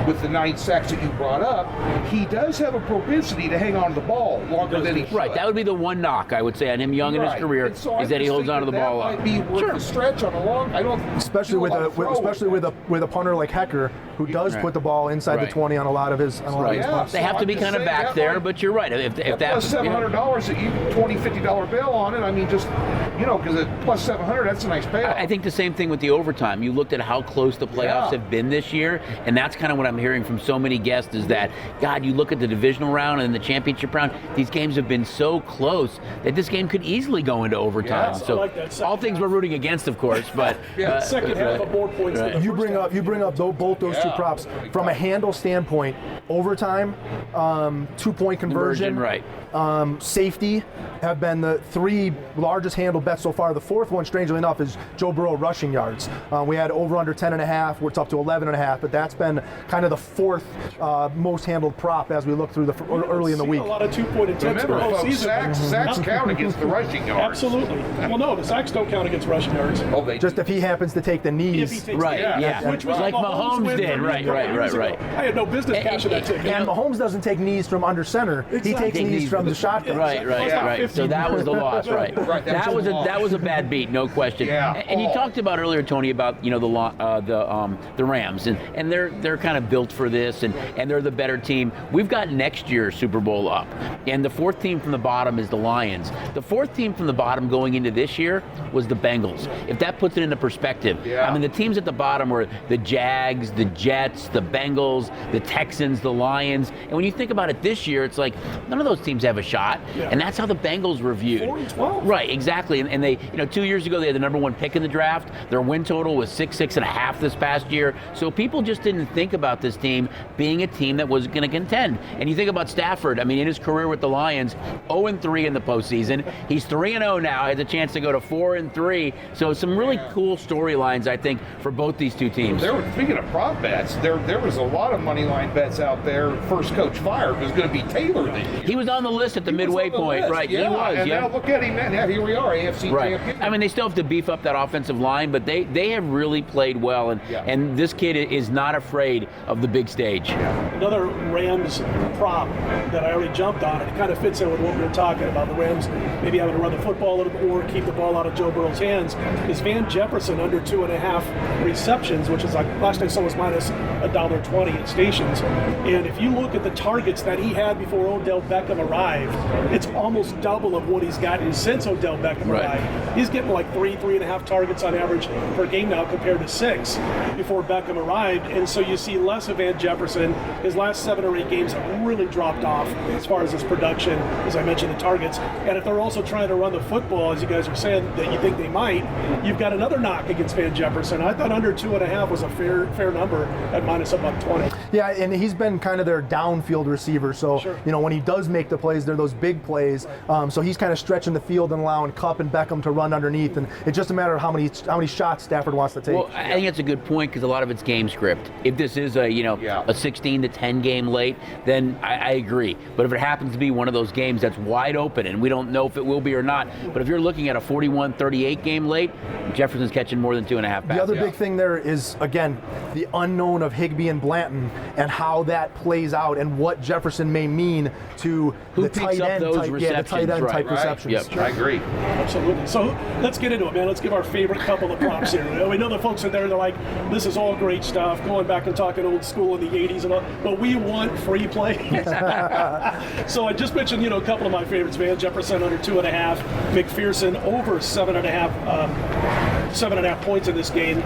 with the 9 sacks that you brought up, he does have a propensity to hang on to the ball longer than he should. Right, that would be the one knock, I would say, on him young in his career, is that he holds on to the ball up. That might be worth a stretch on a long, especially with a punter like Hecker, who does put the ball inside the 20 on a lot of his punts. They have to be kind of back there, but you're right. If that plus $700 that you $20, $50 bill on it, I mean, just, because at plus 700, that's a nice payoff. I think the same thing with the overtime. You looked at how close the playoffs have been this year, and that's kind of what I'm hearing from so many guests is that, God, you look at the divisional round and the championship round, these games have been so close that this game could easily go into overtime. So I like that. all things we're rooting against, of course, but second half of more points. You bring up both those 2 props from a handle standpoint. Overtime, 2-point conversion, right? Safety have been the 3 largest handle bets so far. The 4th one, strangely enough, is Joe Burrow rushing yards. We had over under 10.5. It's up to 11.5, but that's been kind of the 4th most handled prop as we look through the early in the week. A lot of 2-point attempts. Remember, folks, sacks count against the rushing yards. Absolutely. Well, no, the sacks don't count against rushing yards. Oh, they just if he happens to take the knees. Which was like Mahomes did. Right. I had no business cashing that ticket. And Mahomes doesn't take knees from under center. Exactly. He takes knees from the shotgun. Right. So that was the loss, right? That was a bad beat, no question. Yeah. And you talked about earlier, Tony, about the Rams, and they're kind of built for this, and they're the better team. We've got next year's Super Bowl up, and the 4th team from the bottom is the Lions. The 4th team from the bottom going into this year was the Bengals. If that puts it into perspective, I mean, the teams at the bottom were the Jags, the Jets, the Bengals, the Texans, the Lions, and when you think about it this year, it's like none of those teams have a shot, and that's how the Bengals were viewed. 4-12. Right, exactly, and they, 2 years ago they had the number 1 pick in the draft. Their win total was 6.5 this past year. So people just didn't think about this team being a team that was going to contend. And you think about Stafford, I mean, in his career with the Lions, 0-3 in the postseason. He's 3-0 now, has a chance to go to 4-3. So some really cool storylines, I think, for both these two teams. Speaking of prop bets, there was a lot of money line bets out there. First coach fired was going to be Taylor this year. He was on the list at the midway point, right? Yeah, he was. And now look at him, man. Now here we are, AFC champion. I mean, they still have to beef up that offensive line, but they have really played well, and this kid is not afraid of the big stage. Another Rams prop that I already jumped on, and it kind of fits in with what we were talking about. The Rams maybe having to run the football a little bit more, keep the ball out of Joe Burrow's hands, is Van Jefferson under 2.5 receptions, which is like last I saw was minus $1.20 at stations. And if you look at the targets that he had before Odell Beckham arrived, it's almost double of what he's gotten since Odell Beckham arrived. He's getting like 3.5 targets on average per game now compared to 6 before Beckham arrived. And so you see less of Van Jefferson. His last 7 or 8 games have really dropped off as far as his production, as I mentioned, the targets. And if they're also trying to run the football, as you guys are saying that you think they might, you've got another knock against Van Jefferson. I thought under 2.5 was a fair number at minus $1.20. Yeah, and he's been kind of their downfield receiver. So, when he does make the plays, they're those big plays. So he's kind of stretching the field and allowing Kupp and Beckham to run underneath. And it's just a matter of how many shots Stafford wants to take. Well, I think that's a good point because a lot of it's game script. If this is a 16-10 game late, then I agree. But if it happens to be one of those games that's wide open and we don't know if it will be or not, but if you're looking at a 41-38 game late, Jefferson's catching more than 2.5 passes. The other big thing there is, again, the unknown of Higbee and Blanton and how that plays out and what Jefferson may mean to the tight end type receptions. Yep. I agree. Absolutely. So let's get into it, man. Let's give our favorite couple of props here. We know the folks are there, they're like, this is all great stuff, going back and talking old school in the 80s and all, but we want free play. So I just mentioned, a couple of my favorites, Van Jefferson under 2.5, McPherson over 7.5 points in this game.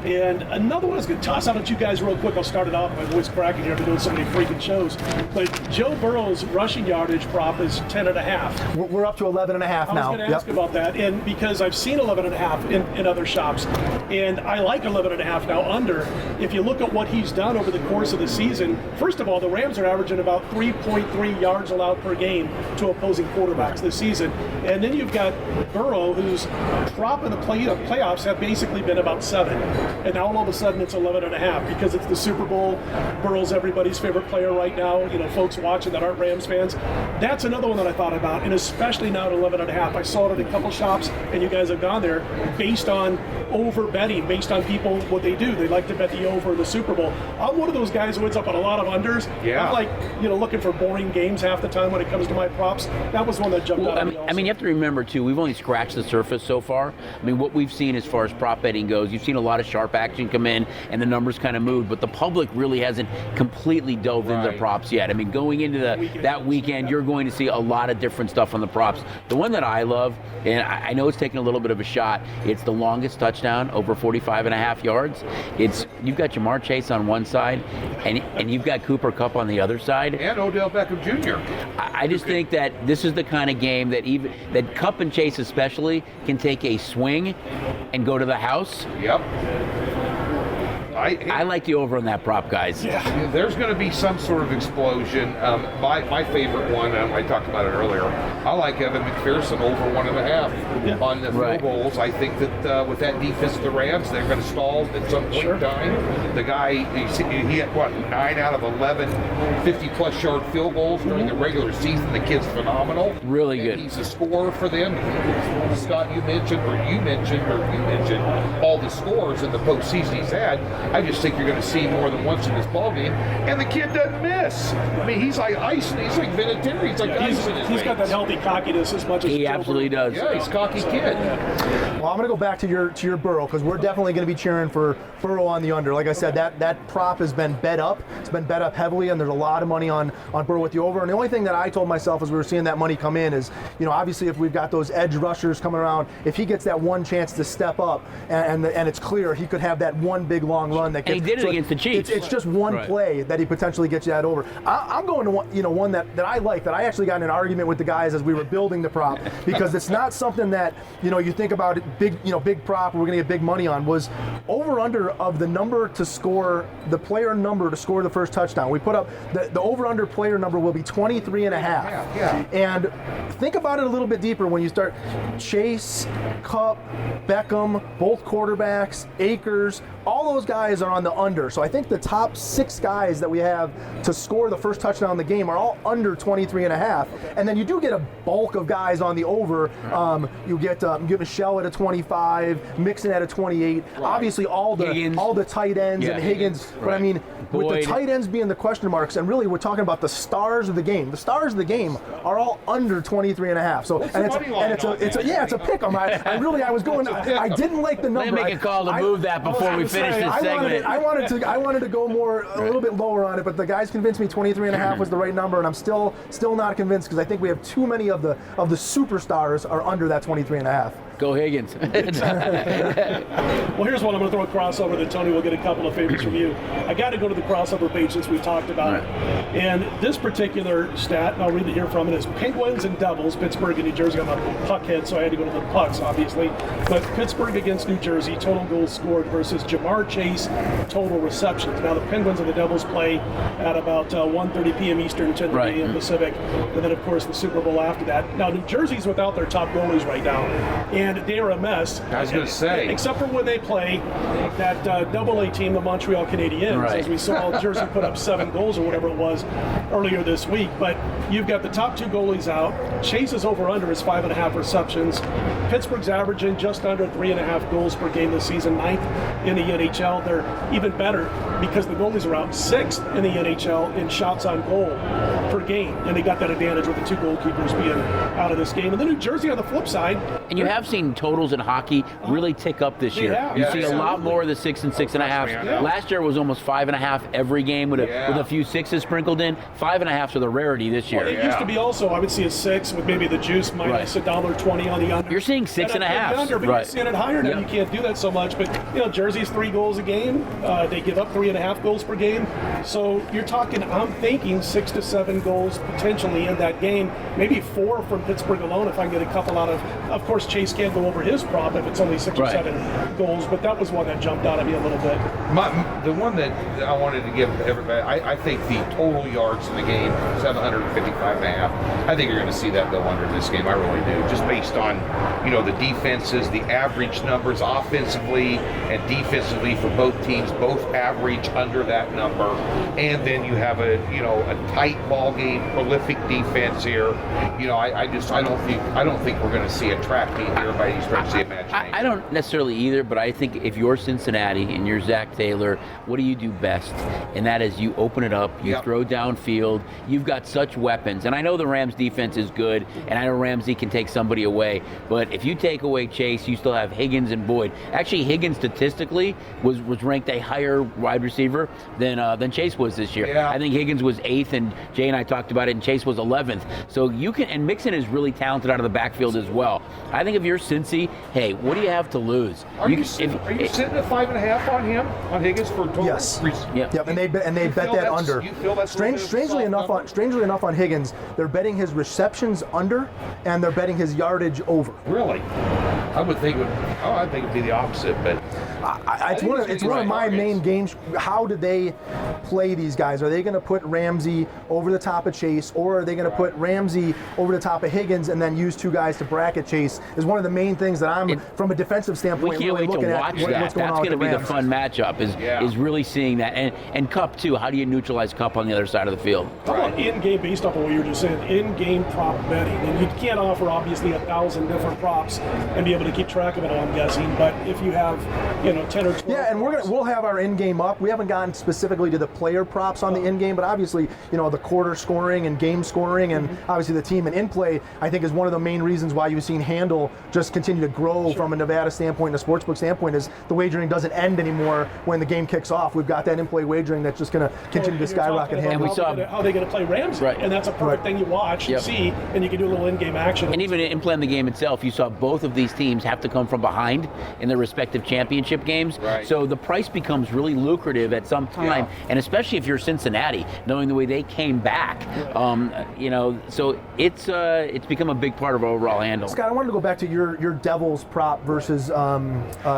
And another one I was going to toss out at you guys real quick. I'll start it off. My voice cracking here. I've been doing so many freaking shows. But Joe Burrow's rushing yardage prop is 10.5. We're up to 11.5 now. I was going to ask about that, and because I've seen 11.5 in other shops, and I like 11.5 now under. If you look at what he's done over the course of the season, first of all, the Rams are averaging about 3.3 yards allowed per game to opposing quarterbacks this season. And then you've got Burrow, whose prop in the playoffs have basically been about 7. And now all of a sudden it's 11.5 because it's the Super Bowl. Burrow's everybody's favorite player right now. Folks watching that aren't Rams fans. That's another one that I thought about, and especially now at 11.5. I saw it at a couple shops, and you guys have gone there based on over betting, based on people what they do. They like to bet the over in the Super Bowl. I'm one of those guys who ends up on a lot of unders. Yeah. I'm like, looking for boring games half the time when it comes to my props. That was one that jumped out at me. I mean, you have to remember too, we've only scratched the surface so far. I mean, what we've seen as far as prop betting goes, you've seen a lot of sharp action come in and the numbers kind of moved, but the public really hasn't completely dove into the props yet. I mean, going into that weekend, you're going to see a lot of different stuff on the props. The one that I love, and I know it's taking a little bit of a shot, it's the longest touchdown, over 45.5 yards. You've got Jamar Chase on one side, and you've got Cooper Kupp on the other side. And Odell Beckham Jr. I just think that this is the kind of game that Kupp and Chase especially can take a swing and go to the house. Yep. I like the over on that prop, guys. Yeah. There's going to be some sort of explosion. My favorite one, I talked about it earlier, I like Evan McPherson over 1.5 on the field goals. I think that with that defense of the Rams, they're going to stall at some point in time. The guy, he had, 9 out of 11 50-plus yard field goals during the regular season. The kid's phenomenal. Really good. And he's a scorer for them. Scott, you mentioned all the scores in the postseason he's had. I just think you're going to see more than once in this ballgame. And the kid doesn't miss. I mean, he's like ice. He's like Vinatieri. He's like ice in his He's got that healthy cockiness as much as he absolutely does. Yeah, he's a cocky kid. Well, I'm going to go back to your Burrow because we're definitely going to be cheering for Burrow on the under. Like I said, that prop has been bet up. It's been bet up heavily, and there's a lot of money on Burrow with the over. And the only thing that I told myself as we were seeing that money come in is, obviously if we've got those edge rushers coming around, if he gets that one chance to step up and it's clear he could have that one big long run run that gets. And he did it against the Chiefs. It's just one play that he potentially gets you that over. I'm going to one that I like, that I actually got in an argument with the guys as we were building the prop, because it's not something that you think about it, big prop we're going to get big money on, was over under of the number to score, the player number to score the first touchdown. We put up the over under player number will be 23 and a half. And think about it a little bit deeper when you start Chase, Kupp, Beckham, both quarterbacks, Akers, all those guys are on the under. So I think the top 6 guys that we have to score the first touchdown in the game are all under 23 and a half. And then you do get a bulk of guys on the over. You get Michelle at a 25, Mixon at a 28. Obviously all the tight ends and Higgins. But I mean, with the tight ends being the question marks, and really we're talking about the stars of the game. The stars of the game are all under 23 and a half. So it's a pick 'em. I didn't like the number. Let me make a call to move that before we finish this segment. I wanted to go a little bit lower on it, but the guys convinced me 23 and a half was the right number, and I'm still not convinced, because I think we have too many of the superstars are under that 23 and a half. Go Higgins. Well, here's one I'm going to throw a crossover that Tony will get a couple of favorites from you. I got to go to the crossover page since we talked about it. And this particular stat, and I'll read it here from it, is Penguins and Devils, Pittsburgh and New Jersey. I'm a Puckhead, so I had to go to the Pucks, obviously. But Pittsburgh against New Jersey, total goals scored versus Jamar Chase, total receptions. Now the Penguins and the Devils play at about 1:30 p.m. Eastern, 10:30 p.m. Pacific. And then, of course, the Super Bowl after that. Now, New Jersey's without their top goalies right now. And they are a mess. I was going to say. Except for when they play that double-A team, the Montreal Canadiens, as we saw Jersey put up 7 goals or whatever it was earlier this week. But you've got the top 2 goalies out. Chase's over-under is 5.5 receptions. Pittsburgh's averaging just under 3.5 goals per game this season, 9th in the NHL. They're even better because the goalies are out, 6th in the NHL in shots on goal per game. And they got that advantage with the 2 goalkeepers being out of this game. And then New Jersey on the flip side. And you have seen totals in hockey really tick up this year. You see a lot more of the 6 and 6.5. Last year was almost 5.5 every game with a few 6s sprinkled in. 5.5s are the rarity this year. Well, it used to be also, I would see a 6 with maybe the juice minus $1.20 on the under. You're seeing 6.5. But you're seeing it higher now. You can't do that so much. But Jersey's 3 goals a game. They give up 3.5 goals per game. So you're talking, I'm thinking 6 to 7 goals potentially in that game. Maybe 4 from Pittsburgh alone if I can get a couple out of course, Chase can't go over his prop if it's only 6 or 7 goals, but that was one that jumped out at me a little bit. The one that I wanted to give everybody, I think the total yards in the game, 755 and a half. I think you're going to see that go under this game. I really do, just based on the defenses, the average numbers offensively and defensively for both teams, both average under that number, and then you have a tight ball game, prolific defense here. I don't think we're going to see a trap team here by any stretch of the imagination. I don't necessarily either, but I think if you're Cincinnati and you're Zach Taylor, what do you do best? And that is you open it up, you throw downfield. You've got such weapons. And I know the Rams defense is good, and I know Ramsey can take somebody away. But if you take away Chase, you still have Higgins and Boyd. Actually, Higgins statistically was ranked a higher wide receiver than Chase was this year. I think Higgins was 8th, and Jay and I talked about it, and Chase was 11th. So you can, and Mixon is really talented out of the backfield as well. I think if you're Cincy, hey, what do you have to lose? Are you sitting at 5.5 on him, on Higgins for total? Yes. Yep. And they bet that under. You feel that's strangely enough on Higgins, they're betting his receptions under, and they're betting his yardage over. Really? I think it'd be the opposite, but it's one of my main games. How do they play these guys? Are they going to put Ramsey over the top of Chase, or are they going to put Ramsey over the top of Higgins and then use 2 guys to bracket Chase? Is one of the main things that I'm, from a defensive standpoint, we can't really wait looking to watch at that. what's going That's on going to with be the the fun matchup. Is really seeing that, and Kupp too. How do you neutralize Kupp on the other side of the field? How about in-game, based off of what you were just saying, in-game prop betting? And you can't offer obviously 1,000 different props and be able to keep track of it all, I'm guessing. But if you have 10 or 12. Yeah, and we'll have our in-game up. We haven't gotten specifically to the player props on the in-game, but obviously the quarter scoring and game scoring, and obviously the team and in-play, I think, is one of the main reasons why you've seen handle just continue to grow from a Nevada standpoint and a sportsbook standpoint. Is the wagering doesn't end anymore when the game kicks off. We've got that in-play wagering that's just going to continue to skyrocket handle. And we saw how they're going to play Ramsey, and that's a perfect thing you watch and see, and you can do a little in-game action. And even in playing the game itself, you saw both of these teams have to come from behind in their respective championship games. games. Right. So the price becomes really lucrative at some time, and especially if you're Cincinnati, knowing the way they came back. So it's become a big part of our overall handle. Scott, I wanted to go back to your Devils prop versus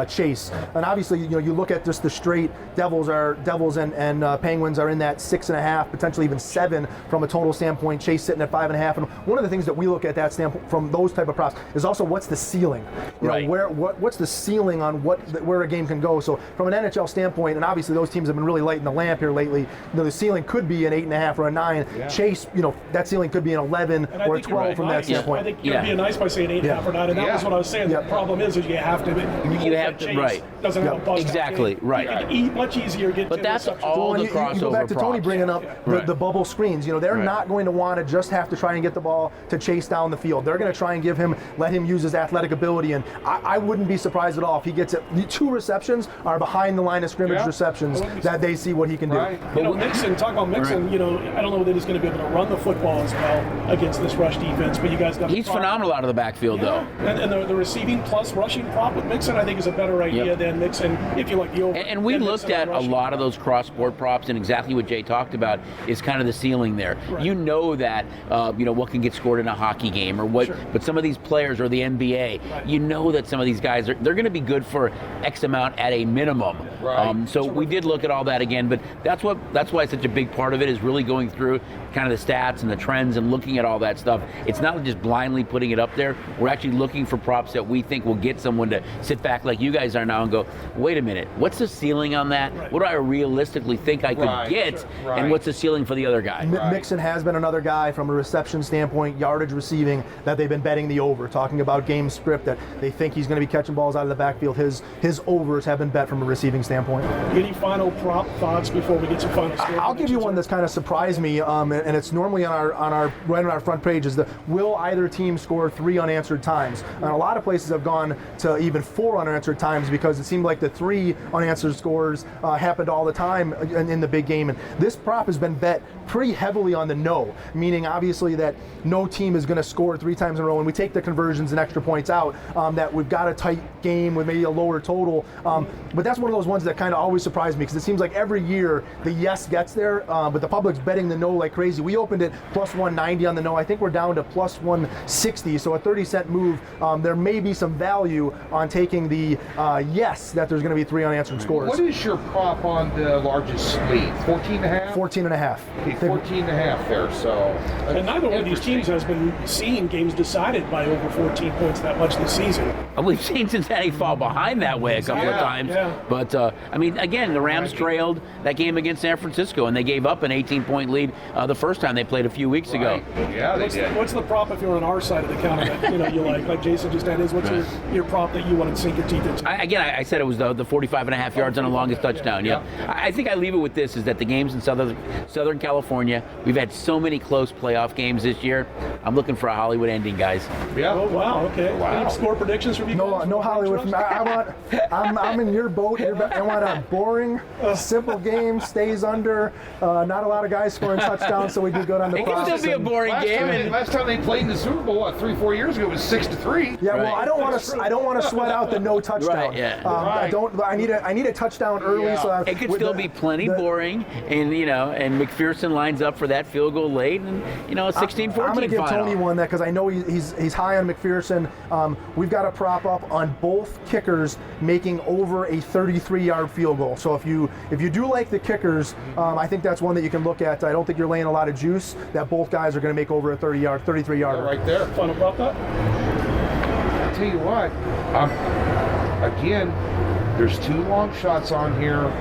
Chase, and obviously you look at just the straight Devils and Penguins are in that 6.5, potentially even 7 from a total standpoint. Chase sitting at 5.5, and one of the things that we look at that standpoint from those type of props is also what's the ceiling. What's the ceiling on where a game can go. So from an NHL standpoint, and obviously those teams have been really lighting the lamp here lately. The ceiling could be an 8.5 or a 9. Yeah. Chase, that ceiling could be an 11 or a 12 from that standpoint. I think you're being nice by saying 8.5 or 9, and that was what I was saying. The problem is you have to. You have to, right? Doesn't have a bust. Exactly, right. You can much easier get. But that's all the crossover. You go back to Tony bringing up the bubble screens. They're not going to want to just have to try and get the ball to Chase down the field. They're going to try and let him use his athletic ability, and I wouldn't be surprised at all if he gets it. The 2 receptions are behind the line of scrimmage receptions that they see what he can do. Mixon, talk about Mixon, I don't know that he's going to be able to run the football as well against this rush defense, but you guys got He's phenomenal out of the backfield, though. And the receiving plus rushing prop with Mixon, I think, is a better idea than Mixon, if you like the over. And we looked at a lot of those cross-sport props, and exactly what Jay talked about is kind of the ceiling there. Right. You know that, what can get scored in a hockey game or what, but some of these players or the NBA, you know that some of these guys, they're going to be good for X amount at a minimum. Right. So we did look at all that again, but that's why such a big part of it is really going through kind of the stats and the trends and looking at all that stuff. It's not just blindly putting it up there. We're actually looking for props that we think will get someone to sit back like you guys are now and go, wait a minute, what's the ceiling on that? Right. What do I realistically think I could get? Right. And what's the ceiling for the other guy? Mixon has been another guy from a reception standpoint, yardage receiving, that they've been betting the over, talking about game script, that they think he's going to be catching balls out of the backfield. His overs have been bet from a receiving standpoint. Any final prop thoughts before we get some final score? I'll give you one that's kind of surprised me, and it's normally right on our front page, is will either team score 3 unanswered times? And a lot of places have gone to even 4 unanswered times because it seemed like the 3 unanswered scores happened all the time in the big game. And this prop has been bet pretty heavily on the no, meaning obviously that no team is going to score 3 times in a row. And we take the conversions and extra points out, that we've got a tight game with maybe a lower total. But that's one of those ones that kind of always surprise me because it seems like every year the yes gets there, but the public's betting the no like crazy. We opened it plus 190 on the no. I think we're down to plus 160, so a 30-cent move. There may be some value on taking the yes that there's going to be 3 unanswered scores. What is your prop on the largest lead? 14.5? 14.5. Okay, 14.5 there, so. And neither one of these teams has been seeing games decided by over 14 points that much this season. We've seen Cincinnati fall behind that way a couple of times. Yeah. But, again, the Rams trailed that game against San Francisco, and they gave up an 18-point lead the first time they played a few weeks ago. Yeah, they did. What's the prop if you're on our side of the counter that you like Jason just had? What's your prop that you want to sink your teeth into? I said it was the 45.5 yards on the longest touchdown. Yeah. I think I leave it with this, is that the games in Southern California, we've had so many close playoff games this year. I'm looking for a Hollywood ending, guys. Yeah. Oh, wow. Okay. Wow. Any score predictions from you? No Hollywood. I'm in your boat. I want a boring, simple game, stays under, not a lot of guys scoring touchdowns, so we do good on the props. It can still be a boring game. Last time they played in the Super Bowl, 3-4 years ago, it was 6-3. Yeah, well, I don't want to sweat out the no touchdown. Right, yeah. I need a touchdown early. Yeah. So it could still be plenty boring, and McPherson lines up for that field goal late, and a 16-14 final. I'm going to give Tony one because I know he's high on McPherson. We've got a prop up on both kickers making over a 33-yard field goal. So if you do like the kickers, I think that's one that you can look at. I don't think you're laying a lot of juice that both guys are going to make over a 33-yarder. Right there. Final prop up. I'll tell you what. Again, there's 2 long shots on here.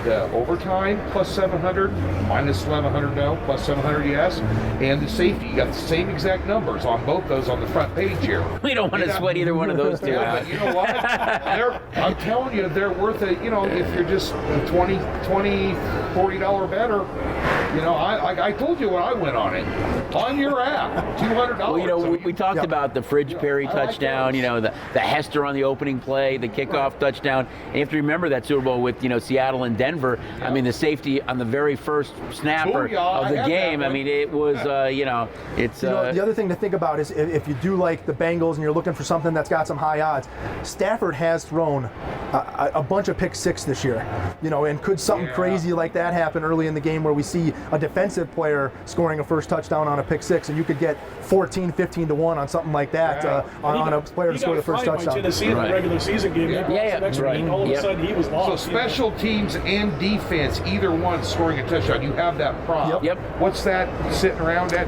The overtime plus 700, minus 1100 no, plus 700 yes, and the safety. You got the same exact numbers on both those on the front page here. We don't want to sweat either one of those 2 yeah, out. But you know what? I'm telling you, they're worth it. If you're just $20, $40 better, You know, I told you when I went on it. On your app, $200. Well, you know, we talked about the Fridge Perry touchdown, you know, the Hester on the opening play, the kickoff touchdown. And you have to remember that Super Bowl with, you know, Seattle and Denver. I mean, the safety on the very first snapper of the game. I mean, it was, you know, it's... You know, the other thing to think about is if you do like the Bengals and you're looking for something that's got some high odds, Stafford has thrown a bunch of pick six this year. You know, and could something crazy like that happen early in the game where we see a defensive player scoring a first touchdown on a pick six, and you could get 14, 15 to 1 on something like that on a player to score the first touchdown. Tennessee in the regular season game. All of a sudden he was lost. So special teams and defense, either one scoring a touchdown, you have that prop. Yep. What's that sitting around at?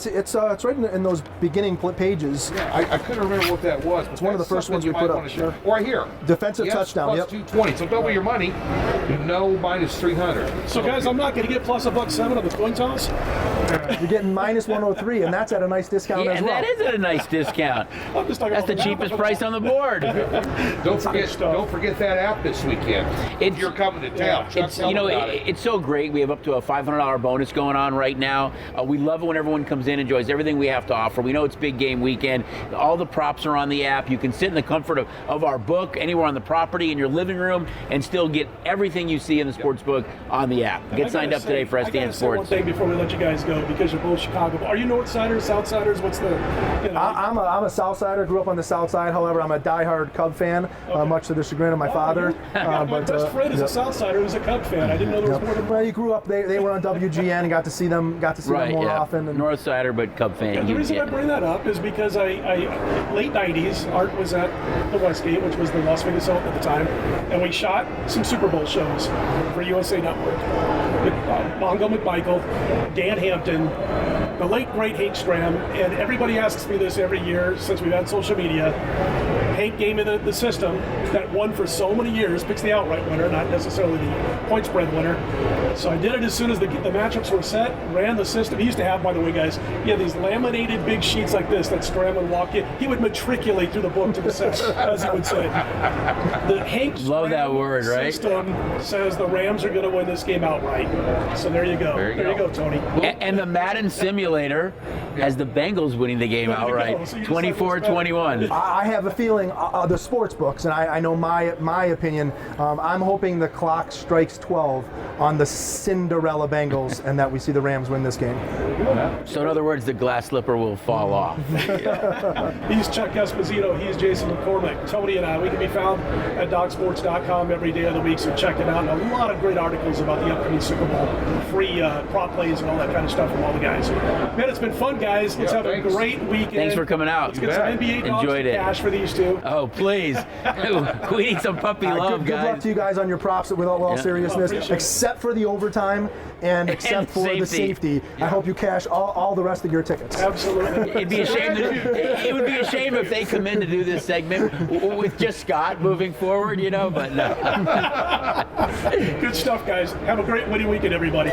It's right in those beginning pages. I couldn't remember what that was. It's one of the first ones we put up. Right here. Defensive touchdown. Plus 220. So double your money. No, minus 300. So guys, I'm not going to get plus $1.07 on the coin toss. You're getting minus 103, and that's at a nice discount as well. And that is at a nice discount. That's the cheapest price on the board. Don't forget that app this weekend. If you're coming to town. It's so great. We have up to a $500 bonus going on right now. We love it when everyone comes in, enjoys everything we have to offer. We know it's big game weekend. All the props are on the app. You can sit in the comfort of our book anywhere on the property in your living room and still get everything you see in the sports book on the app. Get signed up today for SDN Sports. One thing before we let you guys go, because you're both Chicago. Are you Northsiders, Southsiders? What's the? You know? I'm a Southsider. Grew up on the South Side. However, I'm a diehard Cub fan, much to the chagrin of my father. My best friend is a Southsider who's a Cub fan. I didn't know there was more than. Well, you grew up. They were on WGN and got to see them. More often. And Northsider, but Cub fan. And the reason I bring that up is because I late '90s, Art was at the Westgate, which was the Las Vegas Hilton at the time, and we shot some Super Bowl shows for USA Network with Bongo McMichael, Dan Hampton, the late great Hank Stram, and everybody asks me this every year since we've had social media. Hank gave me the system that won for so many years, picks the outright winner, not necessarily the point spread winner. So I did it as soon as the matchups were set, ran the system. He used to have, by the way, guys, he had these laminated big sheets like this that Stram would walk in. He would matriculate through the book to the set, as he would say. The Hank Love that word, right? System says the Rams are going to win this game outright. So there you go. There you go, Tony. And the Madden simulator has the Bengals winning the game outright, so 24-21. I have a feeling the sports books, and I know my opinion. I'm hoping the clock strikes 12 on the Cinderella Bengals, and that we see the Rams win this game. So in other words, the glass slipper will fall off. He's Chuck Esposito. He's Jason McCormick. Tony and I, we can be found at DocSports.com every day of the week, so check it out. And a lot of great articles about the upcoming Super Bowl, free prop plays and all that kind of stuff from all the guys. Man, it's been fun, guys. Let's have a great weekend. Thanks for coming out. Let's get some NBA dogs Enjoyed it. cash for these two. Oh, please. We need some puppy love, good guys. Good luck to you guys on your props with all seriousness, except for the overtime and except for the safety. I hope you cash all the rest of your tickets. Absolutely. It'd be a shame. It would be a shame if they come in to do this segment with just Scott moving forward, but no. Good stuff, guys. Have a great winning weekend, everybody.